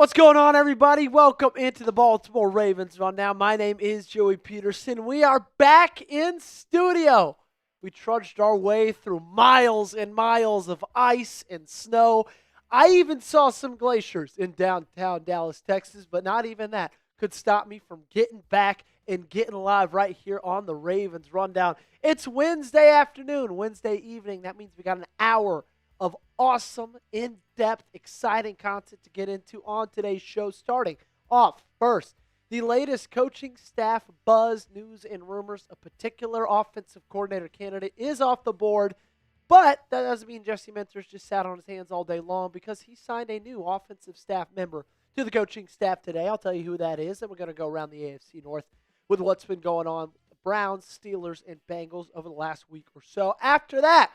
What's going on, everybody? Welcome into the Baltimore Ravens Rundown. My name is Joey Petersen. We are back in studio. We trudged our way through miles and miles of ice and snow. I even saw some glaciers in downtown Dallas, Texas, but not even that could stop me from getting back and getting live right here on the Ravens Rundown. It's Wednesday afternoon, Wednesday evening. That means we got an hour of awesome, in-depth, exciting content to get into on today's show. Starting off first, the latest coaching staff buzz, news, and rumors. A particular offensive coordinator candidate is off the board, but that doesn't mean Jesse Minter's just sat on his hands all day long, because he signed a new offensive staff member to the coaching staff today. I'll tell you who that is, and we're going to go around the AFC North with what's been going on with the Browns, Steelers, and Bengals over the last week or so. After that,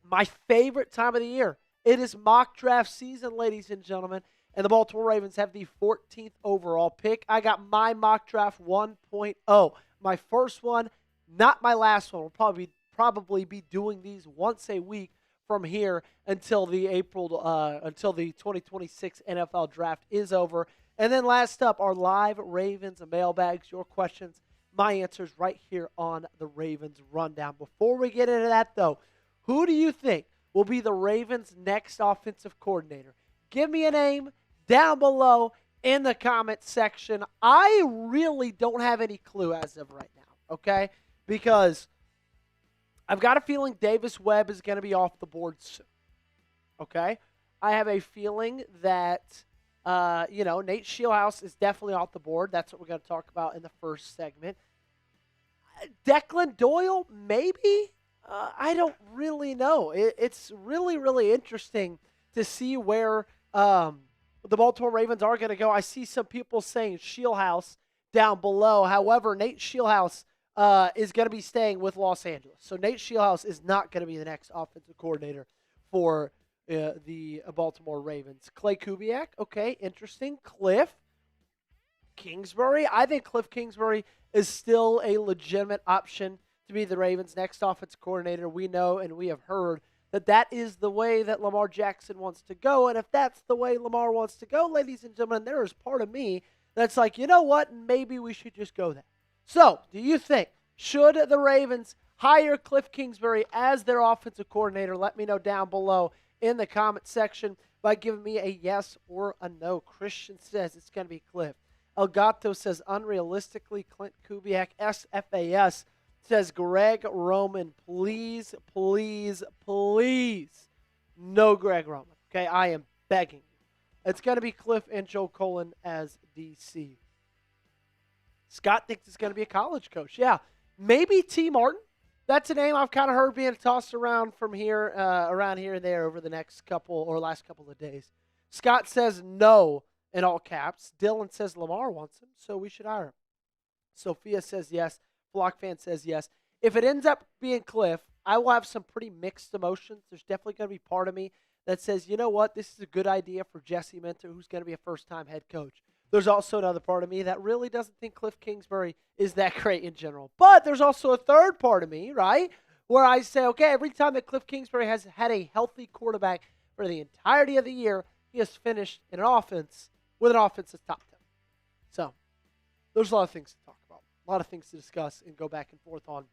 my favorite time of the year. It is mock draft season, ladies and gentlemen, and the Baltimore Ravens have the 14th overall pick. I got my mock draft 1.0. My first one, not my last one. We'll probably be doing these once a week from here until the 2026 NFL draft is over. And then last up, our live Ravens mailbags, your questions, my answers right here on the Ravens Rundown. Before we get into that, though, who do you think will be the Ravens' next offensive coordinator? Give me a name down below in the comment section. I really don't have any clue as of right now, okay? Because I've got a feeling Davis Webb is going to be off the board soon, okay? I have a feeling that, Nate Scheelhaus is definitely off the board. That's what we're going to talk about in the first segment. Declan Doyle, maybe? I don't really know. It's really, really interesting to see where the Baltimore Ravens are going to go. I see some people saying Scheelhaus down below. However, Nate Scheelhaus is going to be staying with Los Angeles. So Nate Scheelhaus is not going to be the next offensive coordinator for the Baltimore Ravens. Clay Kubiak, okay, interesting. Cliff Kingsbury. I think Cliff Kingsbury is still a legitimate option to be the Ravens' next offensive coordinator. We know and we have heard that that is the way that Lamar Jackson wants to go. And if that's the way Lamar wants to go, ladies and gentlemen, there is part of me that's like, you know what, maybe we should just go there. So, do you think, should the Ravens hire Cliff Kingsbury as their offensive coordinator? Let me know down below in the comment section by giving me a yes or a no. Christian says it's going to be Cliff. Elgato says unrealistically Clint Kubiak. SFAS says Greg Roman, please, please, please, no Greg Roman. Okay, I am begging you. It's going to be Cliff and Joe Cullen as DC. Scott thinks it's going to be a college coach. Yeah, maybe T. Martin. That's a name I've kind of heard being tossed around from here, around here and there over the last couple of days. Scott says no in all caps. Dylan says Lamar wants him, so we should hire him. Sophia says yes. Flock fan says yes. If it ends up being Cliff, I will have some pretty mixed emotions. There's definitely going to be part of me that says, you know what, this is a good idea for Jesse Minter, who's going to be a first-time head coach. There's also another part of me that really doesn't think Cliff Kingsbury is that great in general. But there's also a third part of me, right, where I say, okay, every time that Cliff Kingsbury has had a healthy quarterback for the entirety of the year, he has finished in an offense with an offensive top 10. So there's a lot of things to talk about. A lot of things to discuss and go back and forth on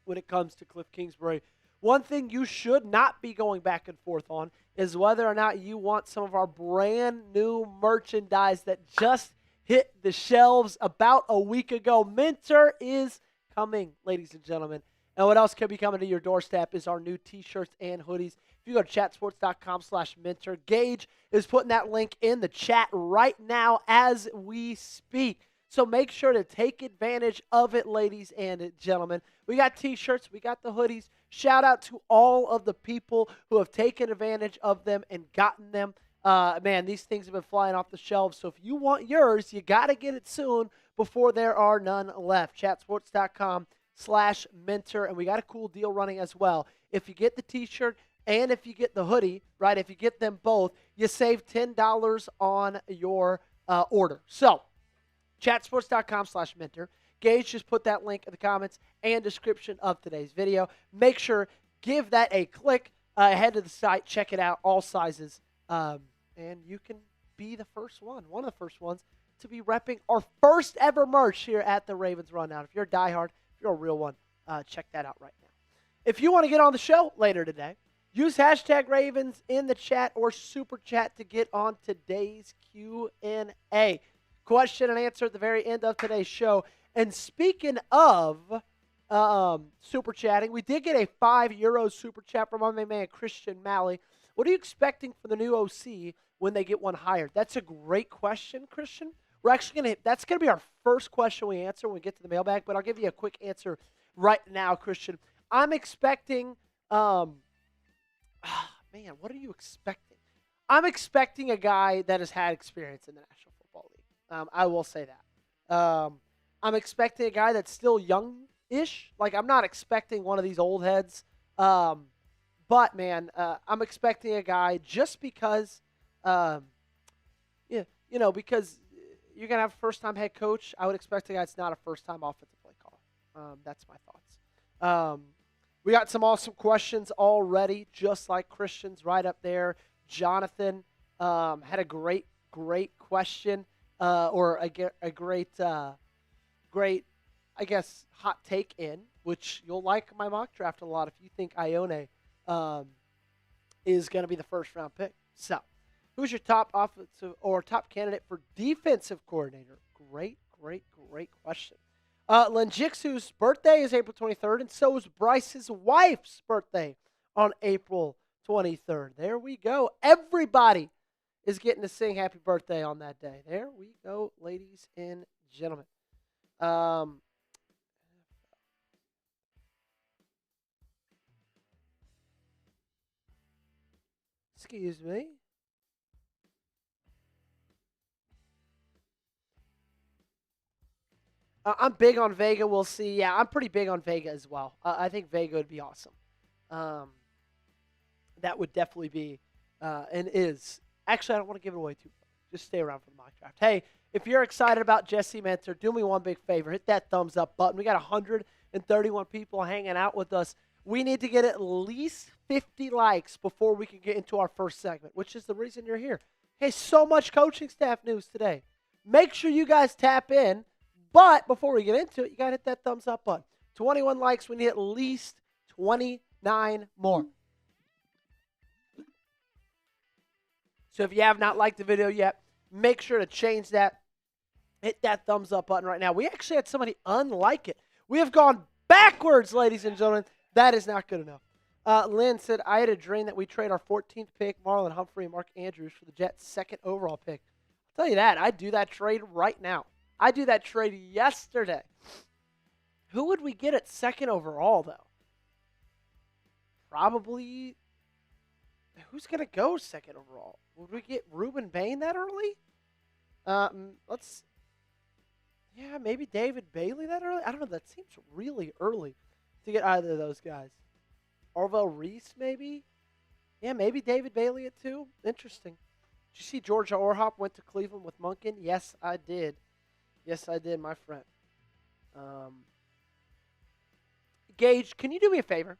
when it comes to Cliff Kingsbury. One thing you should not be going back and forth on is whether or not you want some of our brand new merchandise that just hit the shelves about a week ago. Minter is coming, ladies and gentlemen. And what else can be coming to your doorstep is our new t-shirts and hoodies. If you go to chatsports.com/Minter, Gage is putting that link in the chat right now as we speak. So make sure to take advantage of it, ladies and gentlemen. We got t-shirts. We got the hoodies. Shout out to all of the people who have taken advantage of them and gotten them. Man, these things have been flying off the shelves. So if you want yours, you got to get it soon before there are none left. Chatsports.com/Minter. And we got a cool deal running as well. If you get the t-shirt and if you get the hoodie, right, if you get them both, you save $10 on your order. So chatsports.com/Minter. Gage just put that link in the comments and description of today's video. Make sure, give that a click. Head to the site, check it out, all sizes, and you can be the first one of the first ones, to be repping our first ever merch here at the Ravens Rundown. If you're a diehard, if you're a real one, check that out right now. If you want to get on the show later today, use hashtag Ravens in the chat or super chat to get on today's Q&A. Question and answer at the very end of today's show. And speaking of super chatting, we did get a €5 super chat from my man Christian Malley. What are you expecting from the new OC when they get one hired? That's a great question, Christian. We're actually that's going to be our first question we answer when we get to the mailbag, but I'll give you a quick answer right now, Christian. I'm expecting, man, what are you expecting? I'm expecting a guy that has had experience in the National Football League. I will say that. I'm expecting a guy that's still young-ish. Like, I'm not expecting one of these old heads. But, man, I'm expecting a guy just because, because you're going to have a first-time head coach. I would expect a guy that's not a first-time offensive play caller. That's my thoughts. We got some awesome questions already, just like Christian's right up there. Jonathan had a great question, or a great, I guess, hot take in, which you'll like my mock draft a lot if you think Ione is going to be the first-round pick. So, who's your top offensive or top candidate for defensive coordinator? Great question. Lenjixu's birthday is April 23rd, and so is Bryce's wife's birthday on April 23rd. There we go. Everybody is getting to sing happy birthday on that day. There we go, ladies and gentlemen. Excuse me. I'm big on Vega. We'll see. Yeah, I'm pretty big on Vega as well. I think Vega would be awesome. That would definitely be and is. Actually, I don't want to give it away too far. Just stay around for the mock draft. Hey, if you're excited about Jesse Mentor, do me one big favor. Hit that thumbs up button. We got 131 people hanging out with us. We need to get at least 50 likes before we can get into our first segment, which is the reason you're here. Hey, so much coaching staff news today. Make sure you guys tap in. But before we get into it, you got to hit that thumbs up button. 21 likes. We need at least 29 more. So if you have not liked the video yet, make sure to change that. Hit that thumbs up button right now. We actually had somebody unlike it. We have gone backwards, ladies and gentlemen. That is not good enough. Lynn said, I had a dream that we trade our 14th pick, Marlon Humphrey and Mark Andrews, for the Jets' second overall pick. I'll tell you that. I'd do that trade right now. I do that trade yesterday. Who would we get at second overall, though? Probably. Who's going to go second overall? Would we get Ruben Bain that early? Maybe David Bailey that early? I don't know. That seems really early to get either of those guys. Orville Reese, maybe? Yeah, maybe David Bailey at 2. Interesting. Did you see Georgia Orhop went to Cleveland with Monken? Yes, I did. Yes, I did, my friend. Gage, can you do me a favor?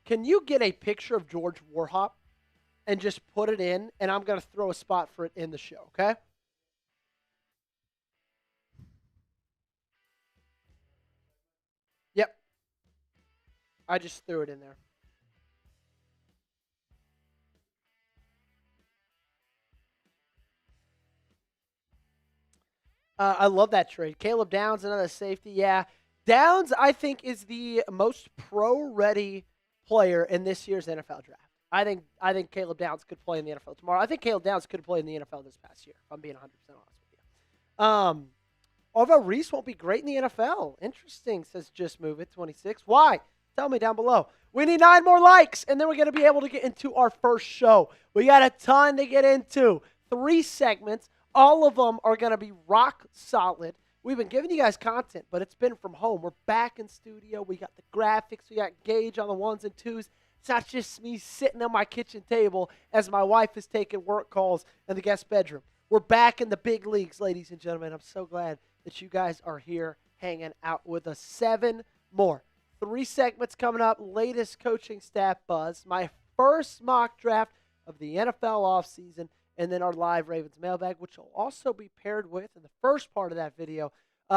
Can you get a picture of George Warhop and just put it in, and I'm going to throw a spot for it in the show, okay? Yep. I just threw it in there. I love that trade. Caleb Downs, another safety. Yeah. Downs, I think, is the most pro-ready player in this year's NFL draft. I think Caleb Downs could play in the NFL tomorrow. I think Caleb Downs could play in the NFL this past year, if I'm being 100% honest with you. Although Reese won't be great in the NFL. Interesting, says Just Move It 26. Why? Tell me down below. We need 9 more likes, and then we're going to be able to get into our first show. We got a ton to get into. 3 segments. All of them are going to be rock solid. We've been giving you guys content, but it's been from home. We're back in studio. We got the graphics. We got Gage on the 1s and 2s. It's not just me sitting on my kitchen table as my wife is taking work calls in the guest bedroom. We're back in the big leagues, ladies and gentlemen. I'm so glad that you guys are here hanging out with us. 7 more. 3 segments coming up. Latest coaching staff buzz. My first mock draft of the NFL offseason. and then our live Ravens mailbag, which will also be paired with, in the first part of that video,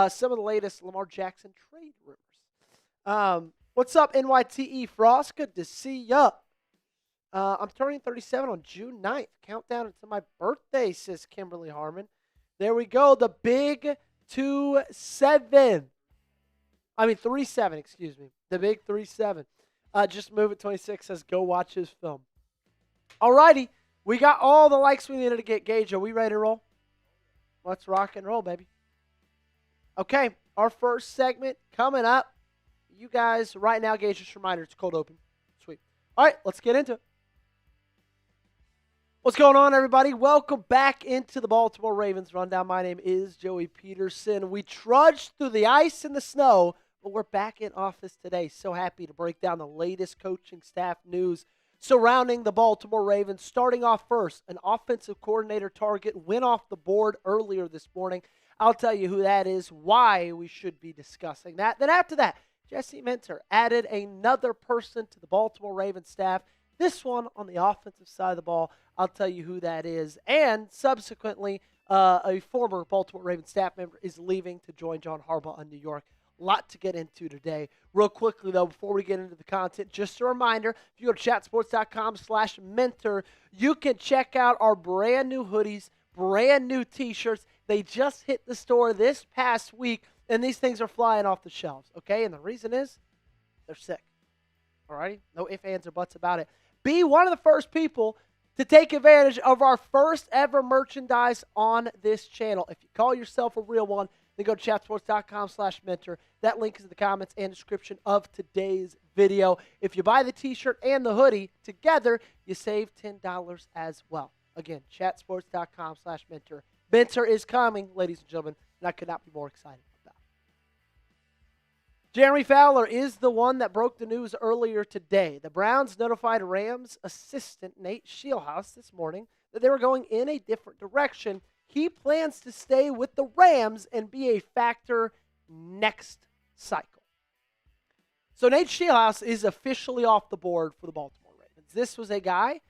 some of the latest Lamar Jackson trade rumors. What's up, NYTE Frost? Good to see ya. I'm turning 37 on June 9th. Countdown to my birthday, says Kimberly Harmon. There we go. The big 2-7. 3-7, excuse me. The big 3-7. Just Move It 26 says, go watch his film. Alrighty. We got all the likes we needed to get. Gage, are we ready to roll? Let's rock and roll, baby. Okay. Our first segment coming up. You guys, right now, Gage, just a reminder, it's cold open. Sweet. All right, let's get into it. What's going on, everybody? Welcome back into the Baltimore Ravens Rundown. My name is Joey Petersen. We trudged through the ice and the snow, but we're back in office today. So happy to break down the latest coaching staff news surrounding the Baltimore Ravens. Starting off first, an offensive coordinator target went off the board earlier this morning. I'll tell you who that is, why we should be discussing that. Then after that, Jesse Minter added another person to the Baltimore Ravens staff. This one on the offensive side of the ball. I'll tell you who that is. And subsequently, a former Baltimore Ravens staff member is leaving to join John Harbaugh in New York. A lot to get into today. Real quickly, though, before we get into the content, just a reminder, if you go to chatsports.com/mentor, you can check out our brand new hoodies, brand new t-shirts. They just hit the store this past week, and these things are flying off the shelves, okay? And the reason is they're sick, all right? No ifs, ands, or buts about it. Be one of the first people to take advantage of our first ever merchandise on this channel. If you call yourself a real one, then go to chatsports.com/mentor. That link is in the comments and description of today's video. If you buy the t-shirt and the hoodie together, you save $10 as well. Again, chatsports.com/mentor. Mentor is coming, ladies and gentlemen, and I could not be more excited about it. Jeremy Fowler is the one that broke the news earlier today. The Browns notified Rams assistant Nate Scheelhaase this morning that they were going in a different direction. He plans to stay with the Rams and be a factor next cycle. So Nate Scheelhaase is officially off the board for the Baltimore Ravens. This was a guy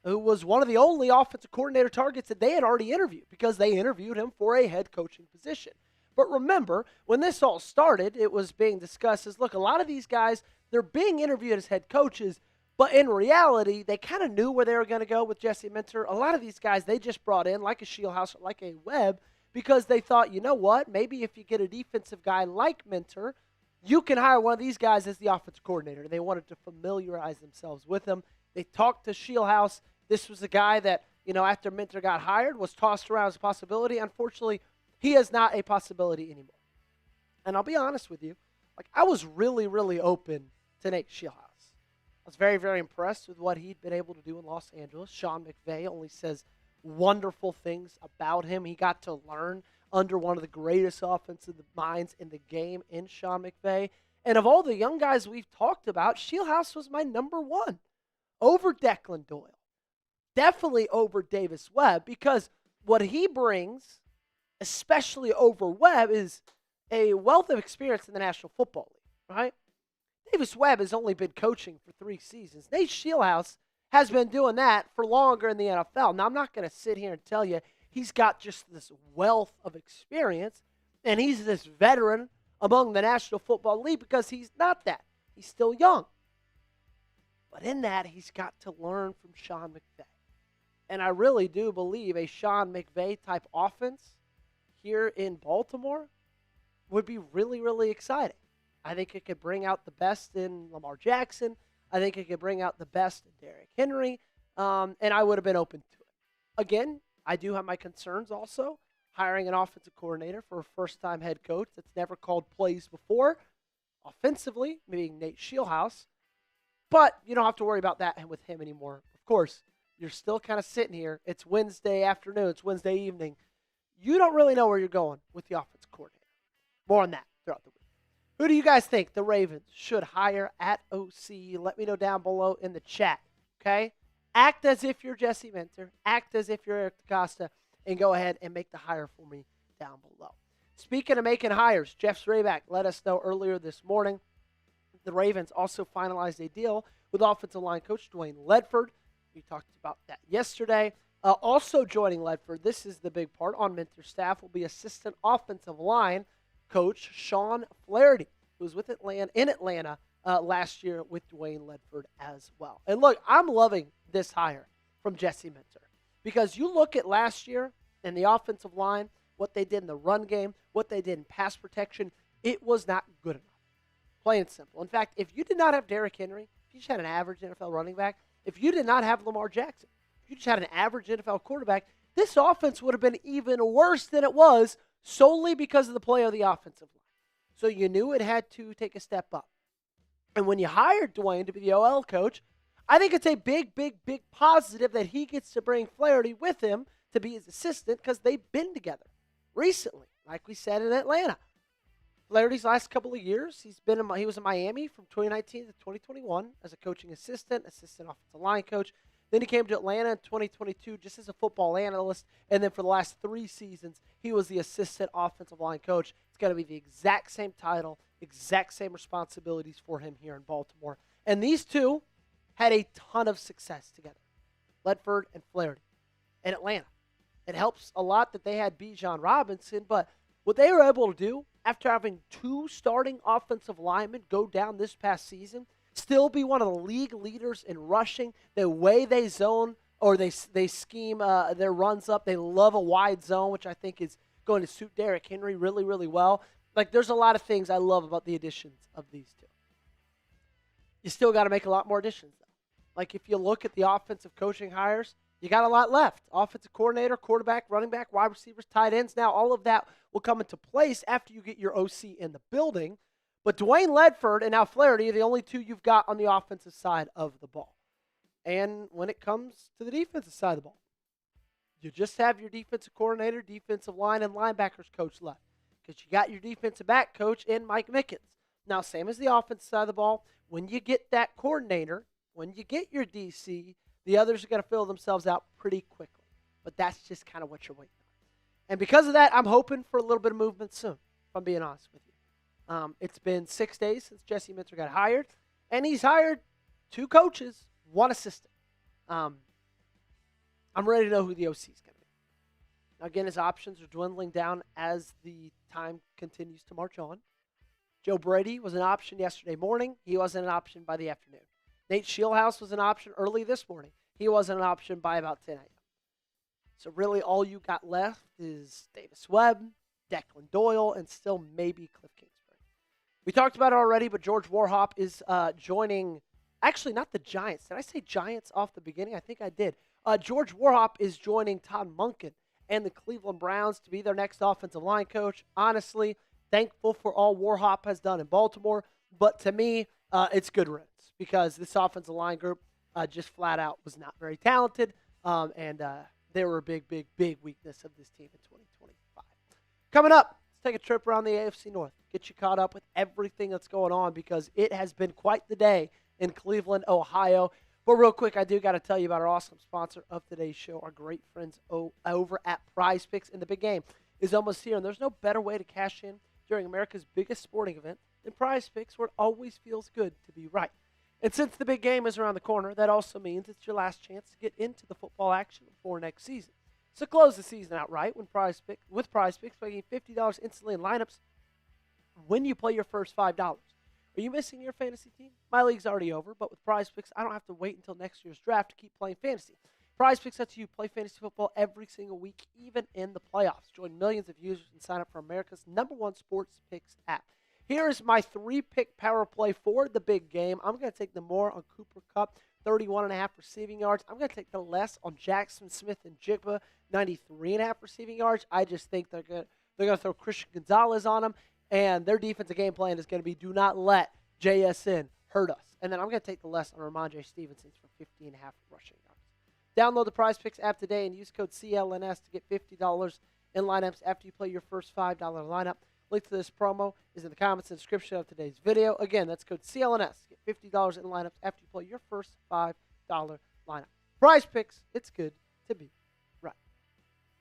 who was one of the only offensive coordinator targets that they had already interviewed because they interviewed him for a head coaching position. But remember, when this all started, it was being discussed as, look, a lot of these guys, they're being interviewed as head coaches, but in reality, they kind of knew where they were going to go with Jesse Minter. A lot of these guys they just brought in, like a Scheelhaase or like a Webb, because they thought, you know what, maybe if you get a defensive guy like Minter, you can hire one of these guys as the offensive coordinator. They wanted to familiarize themselves with him. They talked to Scheelhaase. This was a guy that, after Minter got hired, was tossed around as a possibility. Unfortunately, he is not a possibility anymore. And I'll be honest with you, I was really, really open to Nate Scheelhaase. I was very, very impressed with what he'd been able to do in Los Angeles. Sean McVay only says wonderful things about him. He got to learn under one of the greatest offensive minds in the game in Sean McVay. And of all the young guys we've talked about, Scheelhaase was my number one over Declan Doyle. Definitely over Davis Webb, because what he brings, especially over Webb, is a wealth of experience in the National Football League, right? Davis Webb has only been coaching for 3 seasons. Nate Scheelhaase has been doing that for longer in the NFL. Now, I'm not going to sit here and tell you he's got just this wealth of experience and he's this veteran among the National Football League, because he's not that. He's still young. But in that, he's got to learn from Sean McVay. And I really do believe a Sean McVay-type offense here in Baltimore would be really, really exciting. I think it could bring out the best in Lamar Jackson. I think it could bring out the best in Derrick Henry. And I would have been open to it. Again, I do have my concerns also. Hiring an offensive coordinator for a first-time head coach that's never called plays before, offensively, being Nate Scheelhaase. But you don't have to worry about that with him anymore. Of course, you're still kind of sitting here. It's Wednesday afternoon. It's Wednesday evening. You don't really know where you're going with the offensive coordinator. More on that throughout the week. Who do you guys think the Ravens should hire at OC? Let me know down below in the chat, okay? Act as if you're Jesse Minter. Act as if you're Eric DeCosta, and go ahead and make the hire for me down below. Speaking of making hires, Jeff Zreback let us know earlier this morning the Ravens also finalized a deal with offensive line coach Dwayne Ledford. We talked about that yesterday. Also joining Ledford, this is the big part, on mentor staff will be assistant offensive line coach Sean Flaherty, who was with Atlanta last year with Dwayne Ledford as well. And look, I'm loving this hire from Jesse Minter because you look at last year in the offensive line, what they did in the run game, what they did in pass protection, it was not good enough. Plain and simple. In fact, if you did not have Derrick Henry, if you just had an average NFL running back, if you did not have Lamar Jackson, if you just had an average NFL quarterback, this offense would have been even worse than it was solely because of the play of the offensive line. So you knew it had to take a step up. And when you hired Dwayne to be the OL coach, I think it's a big, big, big positive that he gets to bring Flaherty with him to be his assistant because they've been together recently, like we said in Atlanta. Flaherty's last couple of years, he was in Miami from 2019 to 2021 as a coaching assistant offensive line coach. Then he came to Atlanta in 2022 just as a football analyst. And then for the last 3 seasons, he was the assistant offensive line coach. It's going to be the exact same title, exact same responsibilities for him here in Baltimore. And these two had a ton of success together, Ledford and Flaherty in Atlanta. It helps a lot that they had Bijan Robinson, but what they were able to do after having 2 starting offensive linemen go down this past season, still be one of the league leaders in rushing, the way they zone or they scheme their runs up. They love a wide zone, which I think is going to suit Derrick Henry really, really well. Like, there's a lot of things I love about the additions of these two. You still got to make a lot more additions, though. Like, if you look at the offensive coaching hires, you got a lot left. Offensive coordinator, quarterback, running back, wide receivers, tight ends. Now, all of that will come into place after you get your OC in the building. But Dwayne Ledford and now Flaherty are the only two you've got on the offensive side of the ball. And when it comes to the defensive side of the ball, you just have your defensive coordinator, defensive line, and linebackers coach left. Because you got your defensive back coach in Mike Mickens. Now, same as the offensive side of the ball, when you get that coordinator, when you get your DC, the others are going to fill themselves out pretty quickly. But that's just kind of what you're waiting on. And because of that, I'm hoping for a little bit of movement soon, if I'm being honest with you. It's been 6 days since Jesse Minter got hired, and he's hired 2 coaches, 1 assistant. I'm ready to know who the OC is going to be. Now, again, his options are dwindling down as the time continues to march on. Joe Brady was an option yesterday morning. He wasn't an option by the afternoon. Nate Shieldhouse was an option early this morning. He wasn't an option by about 10 a.m. So really all you got left is Davis Webb, Declan Doyle, and still maybe Cliff Kingsbury. We talked about it already, but George Warhop is joining, actually not the Giants. Did I say Giants off the beginning? I think I did. George Warhop is joining Todd Monken and the Cleveland Browns to be their next offensive line coach. Honestly, thankful for all Warhop has done in Baltimore, but to me, it's good riddance because this offensive line group just flat out was not very talented, and they were a big, big, big weakness of this team in 2025. Coming up, let's take a trip around the AFC North, get you caught up with everything that's going on because it has been quite the day in Cleveland, Ohio. But real quick, I do got to tell you about our awesome sponsor of today's show, our great friends over at Prize Picks. And the big game is almost here, and there's no better way to cash in during America's biggest sporting event than Prize Picks, where it always feels good to be right. And since the big game is around the corner, that also means it's your last chance to get into the football action before next season. So close the season out right with Prize Picks by getting $50 instantly in lineups when you play your first $5. Are you missing your fantasy team? My league's already over, but with Prize Picks, I don't have to wait until next year's draft to keep playing fantasy. Prize Picks lets you play fantasy football every single week, even in the playoffs. Join millions of users and sign up for America's #1 sports picks app. Here is my 3-pick power play for the big game. I'm going to take the more on Cooper Kupp, 31.5 receiving yards. I'm going to take the less on Jackson Smith and Jigba, 93.5 receiving yards. I just think they're going to throw Christian Gonzalez on them, and their defensive game plan is going to be do not let JSN hurt us. And then I'm going to take the less on Ramondre Stevenson for 50.5 rushing yards. Download the Prize Picks app today and use code CLNS to get $50 in lineups after you play your first $5 lineup. Link to this promo is in the comments and description of today's video. Again, that's code CLNS. Get $50 in lineups after you play your first $5 lineup. Prize Picks, it's good to be right.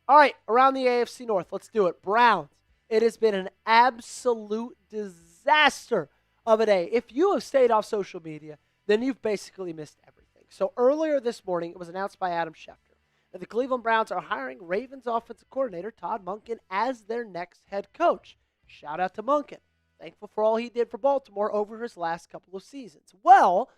All right, around the AFC North, let's do it. Browns. It has been an absolute disaster of a day. If you have stayed off social media, then you've basically missed everything. So earlier this morning, it was announced by Adam Schefter that the Cleveland Browns are hiring Ravens offensive coordinator Todd Monken as their next head coach. Shout out to Monken. Thankful for all he did for Baltimore over his last couple of seasons. Well,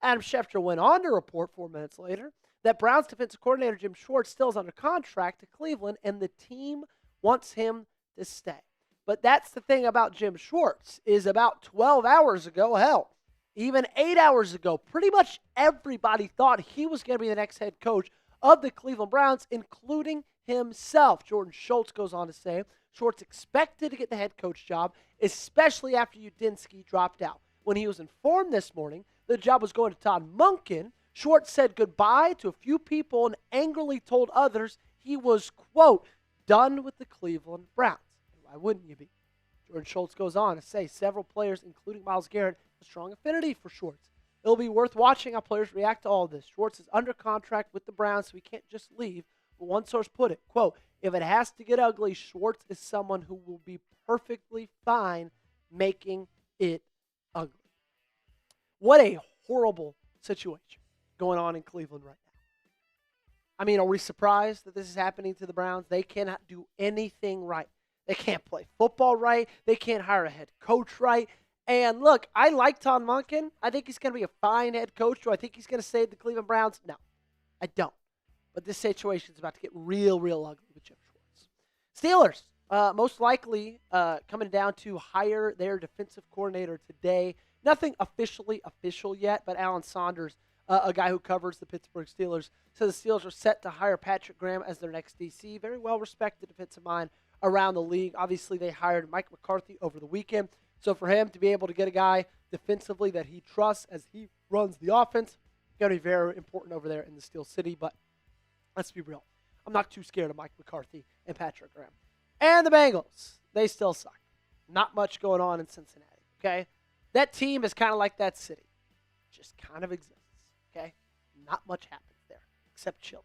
Adam Schefter went on to report 4 minutes later that Browns defensive coordinator Jim Schwartz still is under contract to Cleveland, and the team wants him to stay. But that's the thing about Jim Schwartz, is about 12 hours ago, hell, even 8 hours ago, pretty much everybody thought he was going to be the next head coach of the Cleveland Browns, including himself. Jordan Schultz goes on to say, Schwartz expected to get the head coach job, especially after Udinski dropped out. When he was informed this morning the job was going to Todd Monken, Schwartz said goodbye to a few people and angrily told others he was, quote, done with the Cleveland Browns. Why wouldn't you be? Jordan Schultz goes on to say several players, including Myles Garrett, have a strong affinity for Schwartz. It'll be worth watching how players react to all this. Schwartz is under contract with the Browns, so he can't just leave. But one source put it, quote, if it has to get ugly, Schwartz is someone who will be perfectly fine making it ugly. What a horrible situation going on in Cleveland right now. I mean, are we surprised that this is happening to the Browns? They cannot do anything right. They can't play football right. They can't hire a head coach right. And look, I like Todd Monken. I think he's going to be a fine head coach. Do I think he's going to save the Cleveland Browns? No, I don't. But this situation is about to get real, real ugly with Jim Schwartz. Steelers, most likely coming down to hire their defensive coordinator today. Nothing officially official yet, but Alan Saunders, a guy who covers the Pittsburgh Steelers, says the Steelers are set to hire Patrick Graham as their next DC. Very well-respected defensive mind around the league. Obviously, they hired Mike McCarthy over the weekend. So for him to be able to get a guy defensively that he trusts as he runs the offense, going to be very important over there in the Steel City. But let's be real. I'm not too scared of Mike McCarthy and Patrick Graham. And the Bengals, they still suck. Not much going on in Cincinnati, okay? That team is kind of like that city. Just kind of exists, okay? Not much happens there except chilling,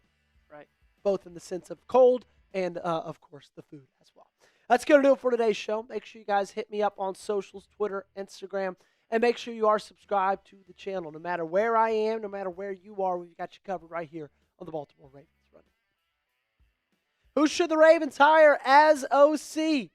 right? Both in the sense of cold and, of course, the food as well. That's going to do it for today's show. Make sure you guys hit me up on socials, Twitter, Instagram, and make sure you are subscribed to the channel. No matter where I am, no matter where you are, we've got you covered right here on the Baltimore Ravens. Who should the Ravens hire as OC?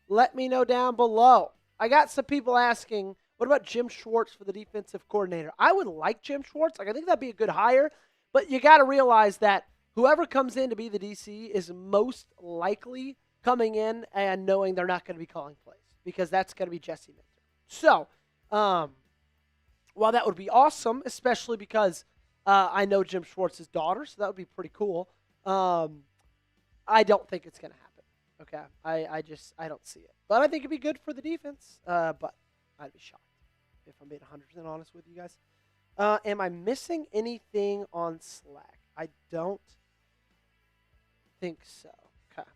Let me know down below. I got some people asking, what about Jim Schwartz for the defensive coordinator? I would like Jim Schwartz. I think that'd be a good hire, but you got to realize that whoever comes in to be the DC is most likely coming in and knowing they're not going to be calling plays because that's going to be Jesse Minter. So, while that would be awesome, especially because I know Jim Schwartz's daughter, so that would be pretty cool. I don't think it's going to happen. Okay, I don't see it. But I think it'd be good for the defense. But I'd be shocked if I'm being 100% honest with you guys. Am I missing anything on Slack? I don't think so. Okay.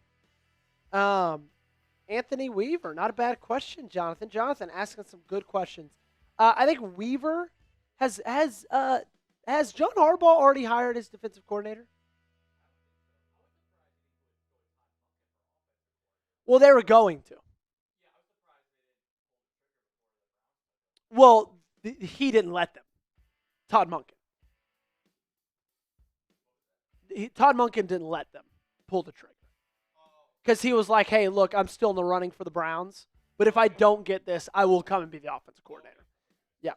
Anthony Weaver, not a bad question, Jonathan. Jonathan asking some good questions. I think Weaver has John Harbaugh already hired his defensive coordinator? Well, they were going to. Well, he didn't let them. Todd Monken. Todd Monken didn't let them pull the trigger. Because he was like, hey, look, I'm still in the running for the Browns. But if I don't get this, I will come and be the offensive coordinator. Yeah.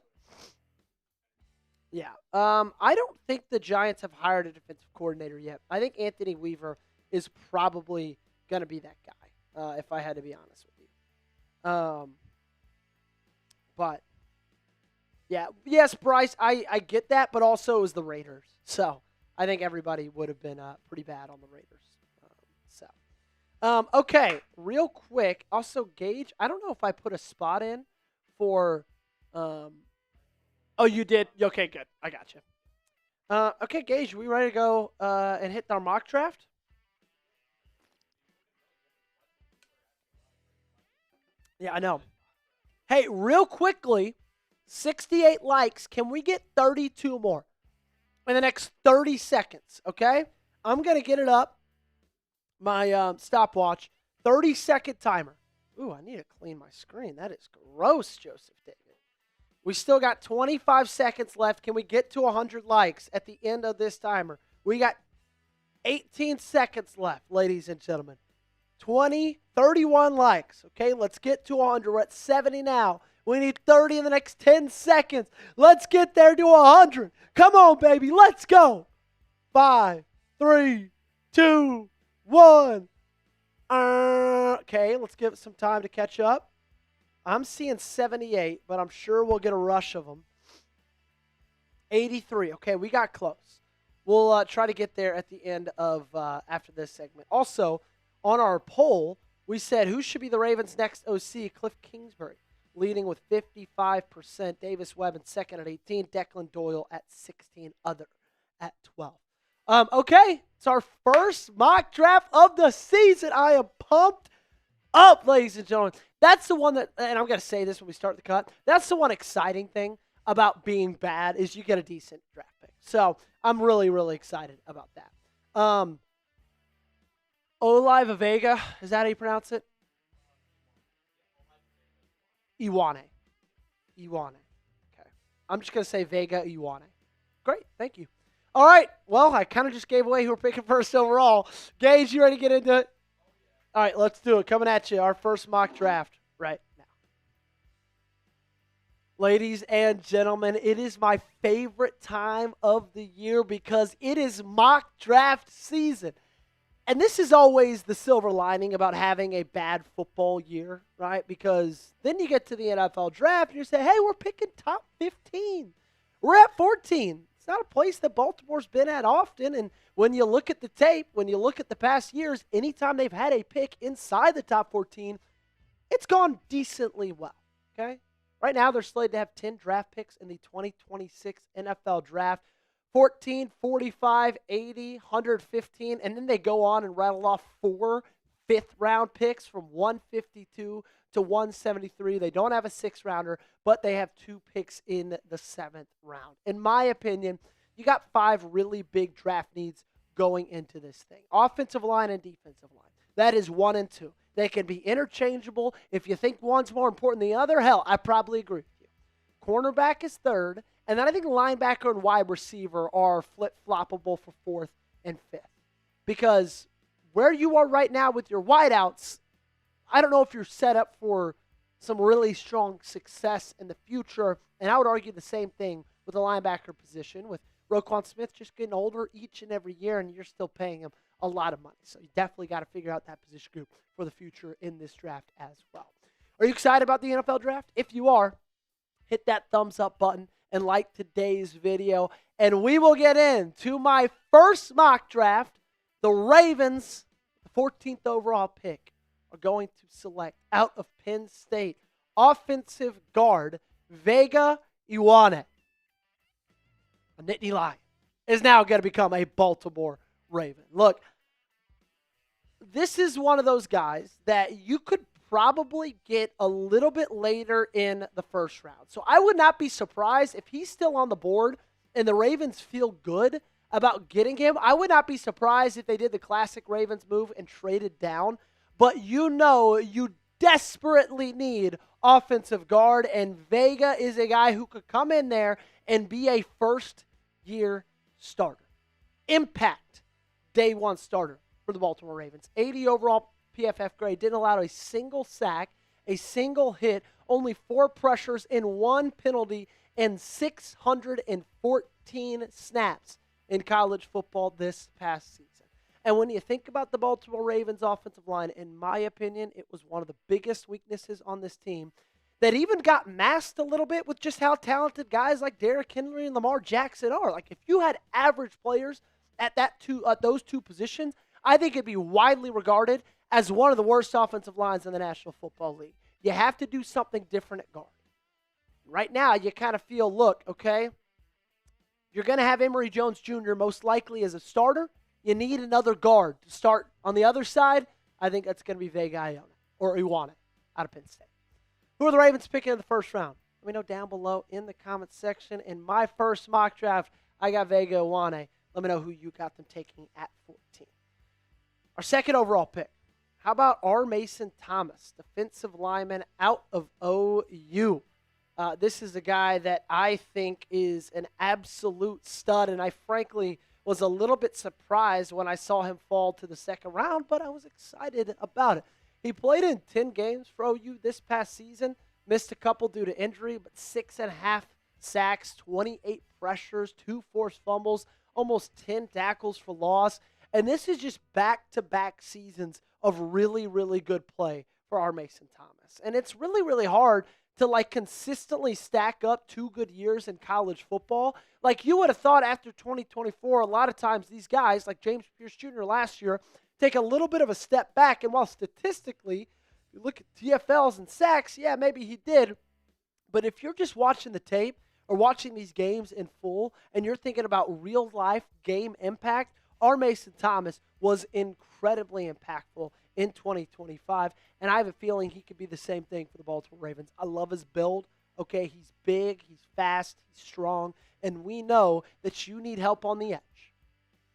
Yeah. I don't think the Giants have hired a defensive coordinator yet. I think Anthony Weaver is probably going to be that guy. If I had to be honest with you. But, yeah. Yes, Bryce, I get that, but also it was the Raiders. So, I think everybody would have been pretty bad on the Raiders. Okay, real quick. Also, Gage, I don't know if I put a spot in for oh, you did? Okay, good. I got you. Okay, Gage, we ready to go and hit our mock draft? Yeah, I know. Hey, real quickly, 68 likes. Can we get 32 more in the next 30 seconds, okay? I'm going to get it up, my stopwatch, 30-second timer. Ooh, I need to clean my screen. That is gross, Joseph David. We still got 25 seconds left. Can we get to 100 likes at the end of this timer? We got 18 seconds left, ladies and gentlemen. 31 likes. Okay, let's get to 100. We're at 70 now. We need 30 in the next 10 seconds. Let's get there to 100. Come on, baby. Let's go. 5, 3, 2, 1. Okay, let's give it some time to catch up. I'm seeing 78, but I'm sure we'll get a rush of them. 83. Okay, we got close. We'll try to get there at the end of after this segment. Also, on our poll, we said who should be the Ravens' next OC? Cliff Kingsbury, leading with 55%. Davis Webb in second at 18. Declan Doyle at 16. Other at 12. Okay, it's our first mock draft of the season. I am pumped up, ladies and gentlemen. That's the one that, and I'm going to say this when we start the cut, that's the one exciting thing about being bad is you get a decent draft pick. So I'm really, really excited about that. Olive Vega, is that how you pronounce it? Iwane. Okay. I'm just going to say Vega Iwane. Great, thank you. All right, well, I kind of just gave away who we're picking first overall. Gage, you ready to get into it? All right, let's do it. Coming at you, our first mock draft right now. Ladies and gentlemen, it is my favorite time of the year because it is mock draft season. And this is always the silver lining about having a bad football year, right? Because then you get to the NFL draft and you say, hey, we're picking top 15. We're at 14. It's not a place that Baltimore's been at often. And when you look at the tape, when you look at the past years, anytime they've had a pick inside the top 14, it's gone decently well, okay? Right now, they're slated to have 10 draft picks in the 2026 NFL Draft. 14, 45, 80, 115, and then they go on and rattle off 4 fifth-round picks from 152 to 173. They don't have a 6th-rounder, but they have 2 picks in the 7th round. In my opinion, you got 5 really big draft needs going into this thing. Offensive line and defensive line. That is 1 and 2. They can be interchangeable. If you think one's more important than the other, hell, I probably agree with you. Cornerback is 3rd. And then I think linebacker and wide receiver are flip-floppable for 4th and 5th. Because where you are right now with your wideouts, I don't know if you're set up for some really strong success in the future. And I would argue the same thing with the linebacker position, with Roquan Smith just getting older each and every year, and you're still paying him a lot of money. So you definitely got to figure out that position group for the future in this draft as well. Are you excited about the NFL draft? If you are, hit that thumbs up button and like today's video. And we will get into my first mock draft. The Ravens, the 14th overall pick, are going to select out of Penn State offensive guard Vega Iwane. A Nittany Lion is now going to become a Baltimore Raven. Look, this is one of those guys that you could probably get a little bit later in the 1st round. So I would not be surprised if he's still on the board and the Ravens feel good about getting him. I would not be surprised if they did the classic Ravens move and traded down. But you know you desperately need offensive guard, and Vega is a guy who could come in there and be a first-year starter. Impact day 1 starter for the Baltimore Ravens. 80 overall PFF grade, didn't allow a single sack, a single hit, only 4 pressures and 1 penalty, and 614 snaps in college football this past season. And when you think about the Baltimore Ravens offensive line, in my opinion, it was one of the biggest weaknesses on this team that even got masked a little bit with just how talented guys like Derrick Henry and Lamar Jackson are. Like, if you had average players at those 2 positions, I think it'd be widely regarded as one of the worst offensive lines in the National Football League. You have to do something different at guard. Right now, you kind of feel, look, okay, you're going to have Emory Jones Jr. most likely as a starter. You need another guard to start on the other side. I think that's going to be Vega Iwane out of Penn State. Who are the Ravens picking in the 1st round? Let me know down below in the comments section. In my first mock draft, I got Vega Iwane. Let me know who you got them taking at 14. Our 2nd overall pick. How about R. Mason Thomas, defensive lineman out of OU? This is a guy that I think is an absolute stud, and I frankly was a little bit surprised when I saw him fall to the second round, but I was excited about it. He played in 10 games for OU this past season, missed a couple due to injury, but 6.5 sacks, 28 pressures, 2 forced fumbles, almost 10 tackles for loss. And this is just back-to-back seasons of really, really good play for our Mason Thomas. And it's really, really hard to consistently stack up 2 good years in college football. You would have thought after 2024, a lot of times these guys, like James Pierce Jr. last year, take a little bit of a step back. And while statistically, you look at TFLs and sacks, yeah, maybe he did. But if you're just watching the tape or watching these games in full and you're thinking about real-life game impact, our Mason Thomas was incredibly impactful in 2025, and I have a feeling he could be the same thing for the Baltimore Ravens. I love his build. Okay, he's big, he's fast, he's strong, and we know that you need help on the edge.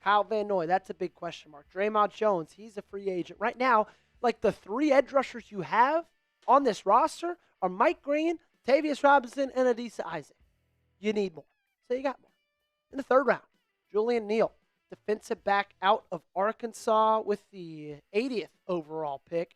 Kyle Van Noy, that's a big question mark. Draymond Jones, he's a free agent. Right now, the 3 edge rushers you have on this roster are Mike Green, Tavius Robinson, and Adisa Isaac. You need more. So you got more. In the 3rd round, Julian Neal, defensive back out of Arkansas with the 80th overall pick.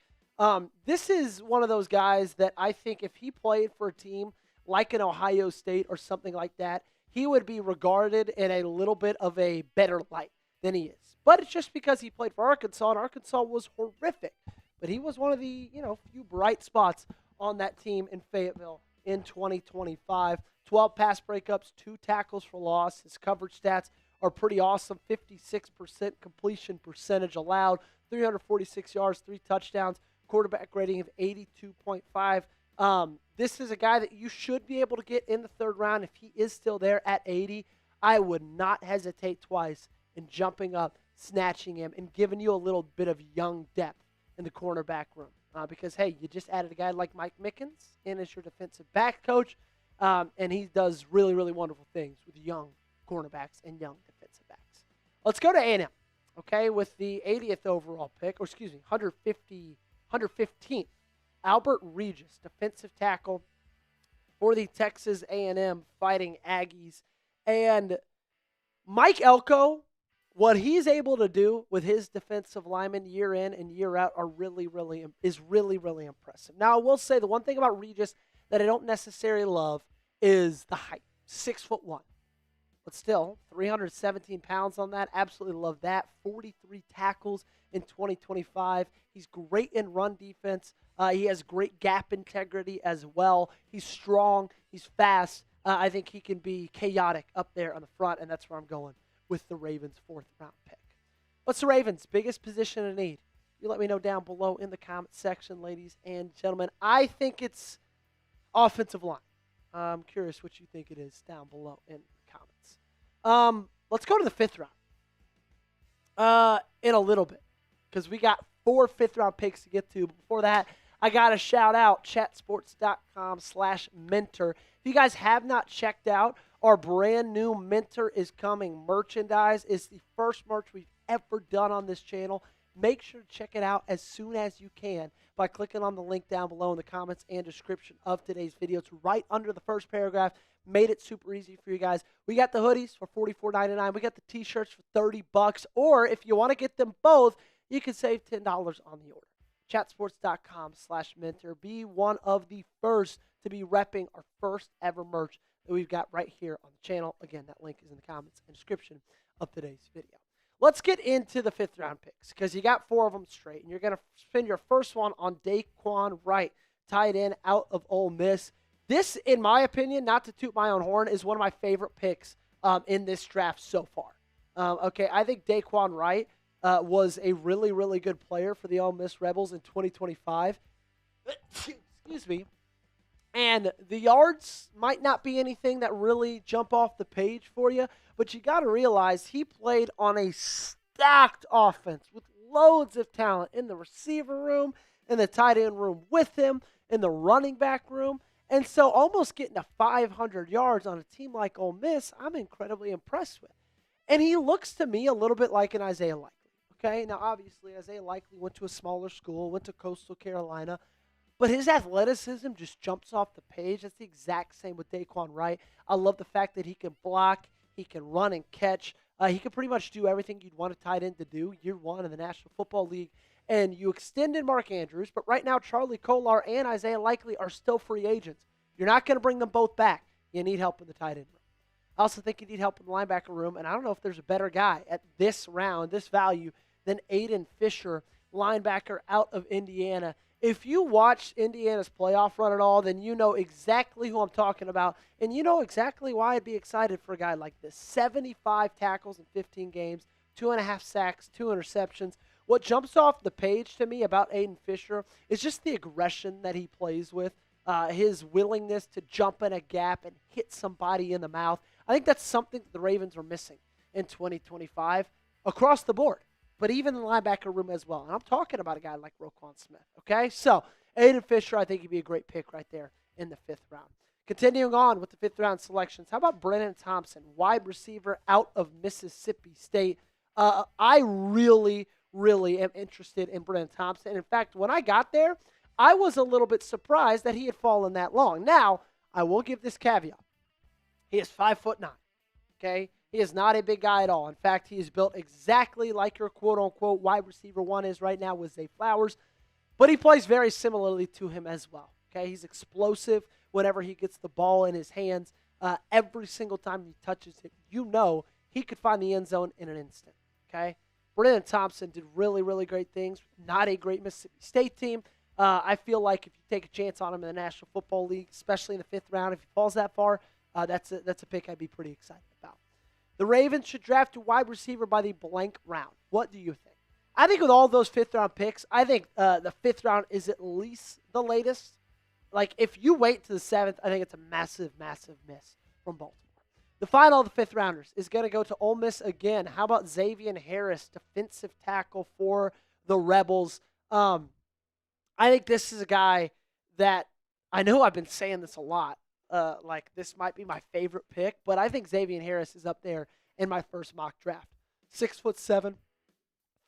This is one of those guys that I think if he played for a team like an Ohio State or something like that, he would be regarded in a little bit of a better light than he is. But it's just because he played for Arkansas, and Arkansas was horrific. But he was one of the, few bright spots on that team in Fayetteville in 2025. 12 pass breakups, 2 tackles for loss. His coverage stats are pretty awesome. 56% completion percentage allowed, 346 yards, 3 touchdowns, quarterback rating of 82.5. This is a guy that you should be able to get in the 3rd round. If he is still there at 80, I would not hesitate twice in jumping up, snatching him, and giving you a little bit of young depth in the cornerback room. Because, hey, you just added a guy like Mike Mickens in as your defensive back coach, and he does really, really wonderful things with young cornerbacks and young defensive backs. Let's go to A&M, okay, with the 80th overall pick, 115th. Albert Regis, defensive tackle for the Texas A&M Fighting Aggies. And Mike Elko, what he's able to do with his defensive linemen year in and year out is really, really impressive. Now, I will say the one thing about Regis that I don't necessarily love is the height, 6'1". But still, 317 pounds on that. Absolutely love that. 43 tackles in 2025. He's great in run defense. He has great gap integrity as well. He's strong. He's fast. I think he can be chaotic up there on the front, and that's where I'm going with the Ravens' 4th round pick. What's the Ravens' biggest position of need? You let me know down below in the comment section, ladies and gentlemen. I think it's offensive line. I'm curious what you think it is down below in the comments. Let's go to the 5th round in a little bit because we got 4 5th-round picks to get to. But before that, I got to shout out chatsports.com/mentor. If you guys have not checked out, our brand new Mentor is coming merchandise. It's the first merch we've ever done on this channel. Make sure to check it out as soon as you can by clicking on the link down below in the comments and description of today's video. It's right under the first paragraph. Made it super easy for you guys. We got the hoodies for $44.99. We got the t-shirts for $30. Or if you want to get them both, you can save $10 on the order. Chatsports.com/mentor. Be one of the first to be repping our first ever merch that we've got right here on the channel. Again, that link is in the comments and description of today's video. Let's get into the 5th-round picks because you got 4 of them straight, and you're going to spend your first one on Daquan Wright, tight end out of Ole Miss. This, in my opinion, not to toot my own horn, is one of my favorite picks in this draft so far. I think Daquan Wright was a really, really good player for the Ole Miss Rebels in 2025. Excuse me. And the yards might not be anything that really jump off the page for you, but you got to realize he played on a stacked offense with loads of talent in the receiver room, in the tight end room with him, in the running back room. And so almost getting to 500 yards on a team like Ole Miss, I'm incredibly impressed with. And he looks to me a little bit like an Isaiah Likely. Okay, now obviously Isaiah Likely went to a smaller school, went to Coastal Carolina, but his athleticism just jumps off the page. That's the exact same with Daquan Wright. I love the fact that he can block, he can run and catch. He could pretty much do everything you'd want a tight end to do year one in the National Football League. And you extended Mark Andrews, but right now Charlie Kolar and Isaiah Likely are still free agents. You're not going to bring them both back. You need help in the tight end room. I also think you need help in the linebacker room, and I don't know if there's a better guy at this round, this value, than Aiden Fisher, linebacker out of Indiana. If you watch Indiana's playoff run at all, then you know exactly who I'm talking about, and you know exactly why I'd be excited for a guy like this. 75 tackles in 15 games, 2.5 sacks, 2 interceptions. What jumps off the page to me about Aiden Fisher is just the aggression that he plays with, his willingness to jump in a gap and hit somebody in the mouth. I think that's something that the Ravens are missing in 2025 across the board, but even in the linebacker room as well. And I'm talking about a guy like Roquan Smith, okay? So Aiden Fisher, I think he'd be a great pick right there in the 5th round. Continuing on with the 5th round selections, how about Brennan Thompson, wide receiver out of Mississippi State? I really am interested in Brennan Thompson. In fact, when I got there, I was a little bit surprised that he had fallen that long. Now, I will give this caveat. He is 5'9", okay? He is not a big guy at all. In fact, he is built exactly like your quote-unquote wide receiver one is right now with Zay Flowers, but he plays very similarly to him as well, okay? He's explosive whenever he gets the ball in his hands. Every single time he touches it, you know he could find the end zone in an instant, okay? Brennan Thompson did really great things. Not a great Mississippi State team. I feel like if you take a chance on him in the National Football League, especially in the 5th round, if he falls that far, that's a pick I'd be pretty excited about. The Ravens should draft a wide receiver by the blank round. What do you think? I think with all those 5th round picks, I think the 5th round is at least the latest. Like, if you wait to the 7th, I think it's a massive miss from Baltimore. The final of the 5th rounders is going to go to Ole Miss again. How about Xavier Harris, defensive tackle for the Rebels? I think this is a guy that I know I've been saying this a lot. Like, this might be my favorite pick, but I think Xavier Harris is up there in my first mock draft. 6'7",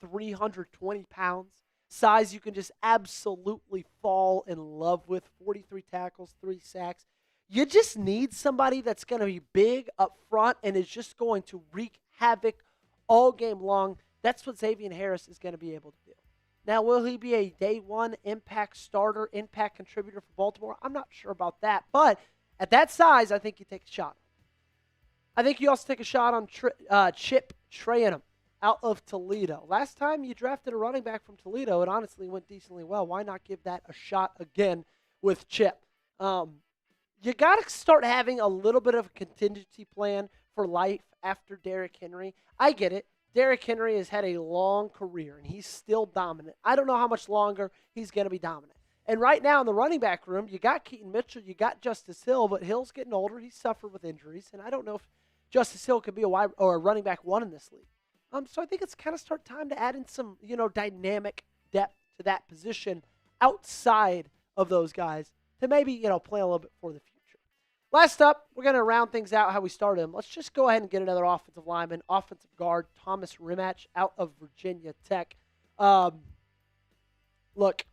320 pounds. Size you can just absolutely fall in love with. 43 tackles, 3 sacks. You just need somebody that's going to be big up front and is just going to wreak havoc all game long. That's what Xavier Harris is going to be able to do. Now, will he be a day one impact starter, impact contributor for Baltimore? I'm not sure about that. But at that size, I think you take a shot. I think you also take a shot on Chip Trayanum out of Toledo. Last time you drafted a running back from Toledo, it honestly went decently well. Why not give that a shot again with Chip? You got to start having a little bit of a contingency plan for life after Derrick Henry. I get it. Derrick Henry has had a long career, and he's still dominant. I don't know how much longer he's going to be dominant. And right now in the running back room, you got Keaton Mitchell, you got Justice Hill, but Hill's getting older. He's suffered with injuries, and I don't know if Justice Hill could be a running back one in this league. So I think it's kind of start time to add in some, dynamic depth to that position outside of those guys to maybe, play a little bit for the future. Last up, we're going to round things out how we started them. Let's just go ahead and get another offensive lineman, offensive guard, Thomas Rimatch out of Virginia Tech. Look,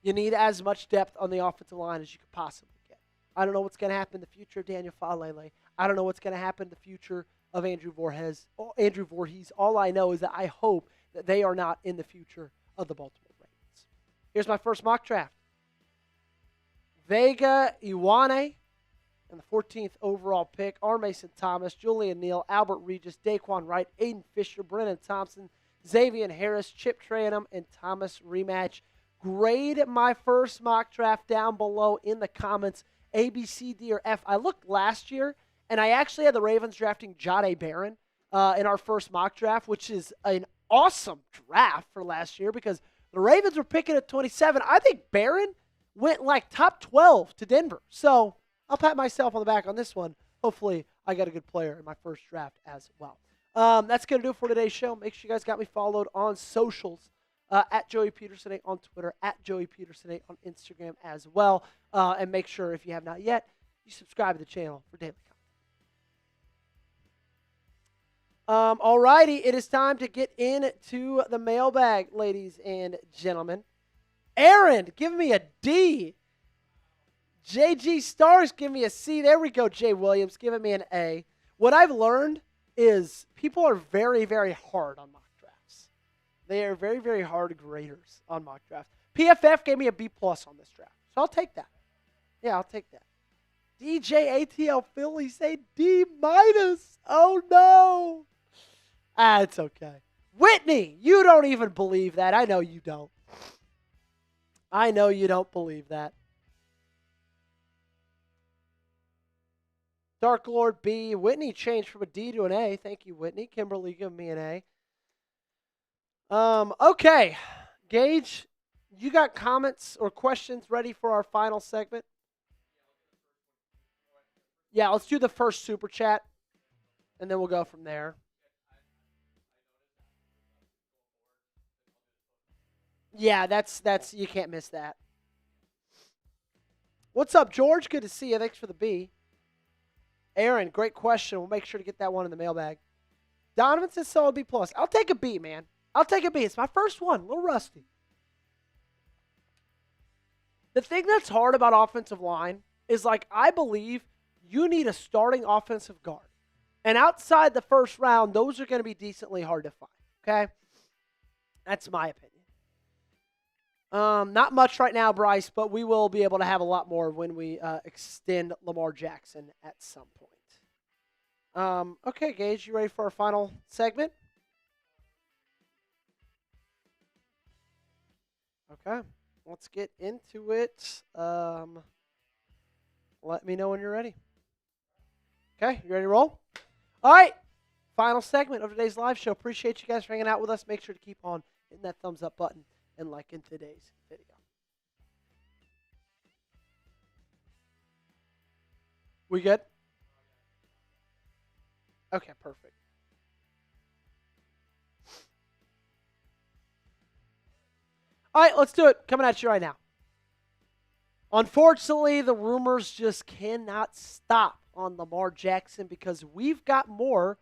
you need as much depth on the offensive line as you could possibly get. I don't know what's going to happen in the future of Daniel Falele. I don't know what's going to happen in the future of Andrew Voorhees. All I know is that I hope that they are not in the future of the Baltimore Ravens. Here's my first mock draft. Vega Ioane, and the 14th overall pick, R. Mason Thomas, Julian Neal, Albert Regis, Daquan Wright, Aiden Fisher, Brennan Thompson, Xavier Harris, Chip Trayanum, and Thomas Rematch. Grade my first mock draft down below in the comments, A, B, C, D, or F. I looked last year, and I actually had the Ravens drafting Jahdae Barron in our first mock draft, which is an awesome draft for last year because the Ravens were picking at 27. I think Barron went like top 12 to Denver. So I'll pat myself on the back on this one. Hopefully, I got a good player in my first draft as well. That's going to do it for today's show. Make sure you guys got me followed on socials, at Joey Petersen on Twitter, at Joey Petersen on Instagram as well. And make sure, if you have not yet, you subscribe to the channel for daily content. All righty, it is time to get into the mailbag, ladies and gentlemen. Aaron, give me a D. JG Stars, give me a C. There we go, Jay Williams, giving me an A. What I've learned is people are very, very hard on mock drafts. They are very, very hard graders on mock drafts. PFF gave me a B+ on this draft, so I'll take that. Yeah, I'll take that. DJ ATL Philly say D-. Oh, no. It's okay. Whitney, you don't even believe that. I know you don't. I know you don't believe that. Dark Lord B. Whitney changed from a D to an A. Thank you, Whitney. Kimberly giving me an A. Okay. Gage, you got comments or questions ready for our final segment? Yeah, let's do the first super chat, and then we'll go from there. Yeah, that's you can't miss that. What's up, George? Good to see you. Thanks for the B. Aaron, great question. We'll make sure to get that one in the mailbag. Donovan says solid B+. I'll take a B, man. I'll take a B. It's my first one. A little rusty. The thing that's hard about offensive line is, like, I believe you need a starting offensive guard. And outside the first round, those are going to be decently hard to find. Okay? That's my opinion. Not much right now, Bryce, but we will be able to have a lot more when we extend Lamar Jackson at some point. Okay, Gage, you ready for our final segment? Okay, let's get into it. Let me know when you're ready. Okay, you ready to roll? All right, final segment of today's live show. Appreciate you guys for hanging out with us. Make sure to keep on hitting that thumbs up button and liking today's video. We good? Okay, perfect. All right, let's do it. Coming at you right now. Unfortunately, the rumors just cannot stop on Lamar Jackson because we've got more